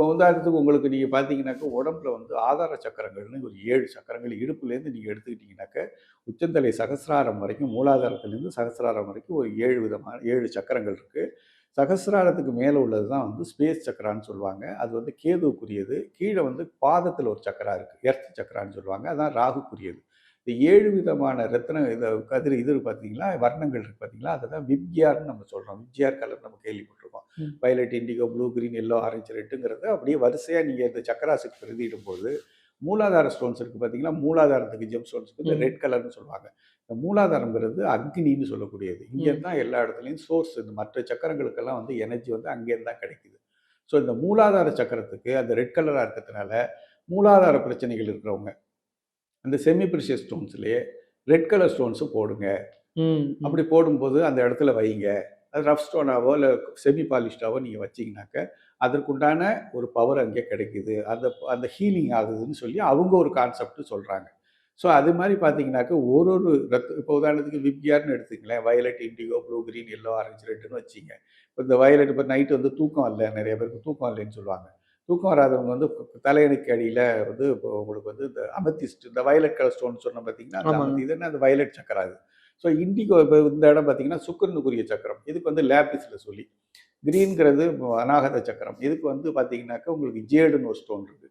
இப்போ உதாரணத்துக்கு உங்களுக்கு நீங்க பார்த்தீங்கன்னாக்க, உடம்புல வந்து ஆதார சக்கரங்கள்னு ஒரு 7 சக்கரங்கள் இடுப்புலேருந்து நீங்க எடுத்துக்கிட்டீங்கன்னாக்க, உச்சந்தலை சகஸ்ராரம் வரைக்கும் மூலாதாரத்திலேருந்து சகஸ்ராரம் வரைக்கும் ஒரு 7 விதமான 7 சக்கரங்கள் இருக்கு. சகஸ்ராரத்துக்கு மேல உள்ளது தான் வந்து ஸ்பேஸ் சக்கரான்னு சொல்லுவாங்க. அது வந்து கேதுவுக்குரியது. கீழ வந்து பாதத்தில ஒரு சக்கரா இருக்கு. எர்த் சக்கரான்னு சொல்லுவாங்க. அதான் ராகுக்குரியது. இந்த 7 விதமான ரத்தின இத கதிர் இது பார்த்தீங்களா, வர்ணங்கள் இருக்கு பார்த்தீங்களா, அததான் விப்கியார்ன்னு நம்ம சொல்றோம். விப்ஜிஆர் கலர் நம்ம கேள்விப்பட்டிருக்கோம். ம். Violet, indigo, blue, green, yellow, orange, ரெட்டுங்கிறத அப்படியே வரிசையா நீங்க இந்த சக்கராஸுக்கு பிரதியிடும்போது, மூலாதார ஸ்டோன்ஸ் இருக்கு பார்த்தீங்களா, மூலாதாரத்துக்கு ஜெம் ஸ்டோன்ஸ்க்கு இந்த ம். ரெட் கலர்ன்னு சொல்லுவாங்க. இந்த மூலாதாரம்ங்கிறது அக்னின்னு சொல்லக்கூடியது. இங்கேருந்து ம். தான் எல்லா இடத்துலயும் சோர்ஸ் இந்த மற்ற சக்கரங்களுக்கெல்லாம் வந்து எனர்ஜி வந்து அங்கேருந்து தான் கிடைக்குது. ஸோ இந்த மூலாதார சக்கரத்துக்கு அந்த ரெட் கலரா இருக்கிறதுனால, மூலாதார பிரச்சனைகள் இருக்கிறவங்க, அந்த செமி ப்ரிஷியஸ் ஸ்டோன்ஸ்லயே ரெட் கலர் ஸ்டோன்ஸ போடுங்க. ம். ம். அப்படி போடும்போது அந்த இடத்துல வைங்க. அது ரஃப் ஸ்டோனாவோ, இல்ல செமி பாலிஷ்டாவோ நீங்க வச்சீங்கன்னாக்க, அதற்குண்டான ஒரு பவர் அங்கே கிடைக்குது. அந்த அந்த ஹீலிங் ஆகுதுன்னு சொல்லி அவங்க ஒரு கான்செப்ட் சொல்றாங்க. ஸோ அது மாரி பார்த்தீங்கன்னாக்க, ஒரு ஒரு இப்போ உதாரணத்துக்கு விப்கியார்ன்னு எடுத்துக்கங்களேன். Violet, indigo, blue, green, yellow, orange, ரெட்டுன்னு வச்சீங்க. இப்ப இந்த வயலட் இப்ப நைட் வந்து தூக்கம் இல்ல. நெறைய பேருக்கு தூக்கம் இல்லைன்னு சொல்லுவாங்க. தூக்கம் வராதவங்க வந்து தலையணைக்கு அடியில வந்து இப்போ உங்களுக்கு வந்து இந்த அமெத்திஸ்ட் இந்த வயலட் கலர் ஸ்டோன் சொன்னேன் பார்த்தீங்கன்னா, அந்த ஆமாங்க. இது என்ன அந்த வயலட் சக்கரா அது. ஸோ இண்டிகோ இப்போ இந்த இடம் பார்த்தீங்கன்னா, சுக்கிரனுக்குரிய சக்கரம். இதுக்கு வந்து லேப்பிஸ்ல சொல்லி. கிரீன்ங்கிறது அநாகத சக்கரம். இதுக்கு வந்து பார்த்தீங்கன்னாக்கா, உங்களுக்கு ஜேடுன்னு ஒரு ஸ்டோன் இருக்கு.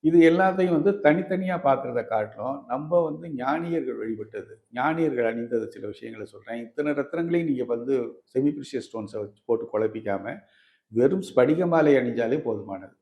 இது எல்லாத்தையும் வந்து தனித்தனியா பார்க்கிறத காட்டிலும், நம்ப வந்து ஞானியர்கள் வழிபட்டது, ஞானியர்கள் அணிந்தது சில விஷயங்கள சொல்றேன். இத்தன ரத்தினங்களையும் நீங்க வந்து செமி பிரிஷியஸ் ஸ்டோன்ஸ வச்சு போட்டு குழப்பிக்காம, வெறும் ஸ்படிக மாலை அணிஞ்சாலே போதுமானது.